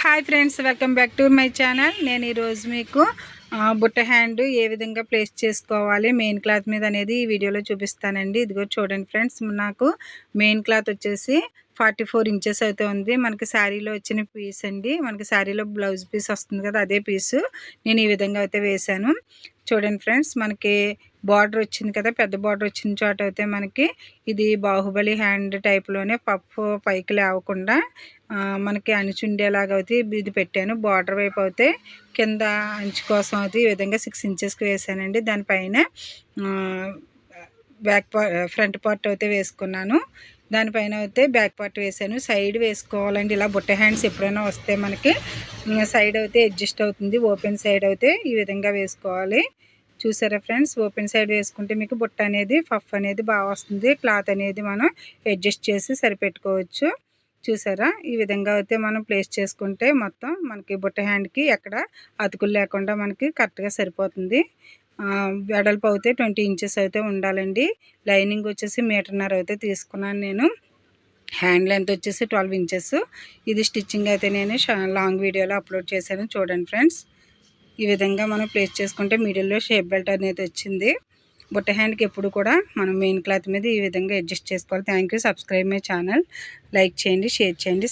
Hi friends, welcome back to my channel. నేను ఈరోజు మీకు బుట్ట హ్యాండ్ ఏ విధంగా ప్లేస్ చేసుకోవాలి మెయిన్ క్లాత్ మీద అనేది ఈ వీడియోలో చూపిస్తానండి. ఇదిగో చూడండి ఫ్రెండ్స్, నాకు మెయిన్ క్లాత్ వచ్చేసి 44 ఇంచెస్ అయితే ఉంది. మనకి శారీలో వచ్చిన పీస్ అండి. మనకి శారీలో బ్లౌజ్ పీస్ వస్తుంది కదా, అదే పీసు నేను ఈ విధంగా అయితే వేశాను. చూడండి ఫ్రెండ్స్, మనకి బార్డర్ వచ్చింది కదా, పెద్ద బార్డర్ వచ్చిన చోట అయితే మనకి ఇది బాహుబలి హ్యాండ్ టైప్లోనే పప్పు పైకి లేవకుండా మనకి అణిచుండేలాగా అయితే ఇది పెట్టాను. బార్డర్ వైపు అయితే కింద అంచు కోసం అయితే ఈ విధంగా 6 ఇంచెస్కి వేసానండి. దానిపైన ఫ్రంట్ పార్ట్ అయితే వేసుకున్నాను. దానిపైన అయితే బ్యాక్ పార్ట్ వేసాను. సైడ్ వేసుకోవాలండి. ఇలా బుట్ట హ్యాండ్స్ ఎప్పుడైనా వస్తే మనకి సైడ్ అయితే అడ్జస్ట్ అవుతుంది. ఓపెన్ సైడ్ అయితే ఈ విధంగా వేసుకోవాలి. చూసారా ఫ్రెండ్స్, ఓపెన్ సైడ్ వేసుకుంటే మీకు బుట్ట అనేది పఫ్ అనేది బాగా వస్తుంది. క్లాత్ అనేది మనం అడ్జస్ట్ చేసి సరిపెట్టుకోవచ్చు. చూసారా, ఈ విధంగా అయితే మనం ప్లేస్ చేసుకుంటే మొత్తం మనకి బుట్ట హ్యాండ్కి ఎక్కడ అతుకులు లేకుండా మనకి కరెక్ట్గా సరిపోతుంది. వెడల్పు అయితే 20 ఇంచెస్ అయితే ఉండాలండి. లైనింగ్ వచ్చేసి 1.5 మీటర్ అయితే తీసుకున్నాను నేను. హ్యాండ్ లెంత్ వచ్చేసి 12 ఇంచెస్. ఇది స్టిచ్చింగ్ అయితే నేను లాంగ్ వీడియోలో అప్లోడ్ చేశాను, చూడండి ఫ్రెండ్స్. ఈ విధంగా మనం ప్లేస్ చేసుకుంటే మిడిల్లో షేప్ బెల్ట్ అనేది వచ్చింది. బుట్ట హ్యాండ్కి ఎప్పుడు కూడా మనం మెయిన్ క్లాత్ మీద ఈ విధంగా అడ్జస్ట్ చేసుకోవాలి. Thank you. Subscribe my channel. Like చేయండి, షేర్ చేయండి.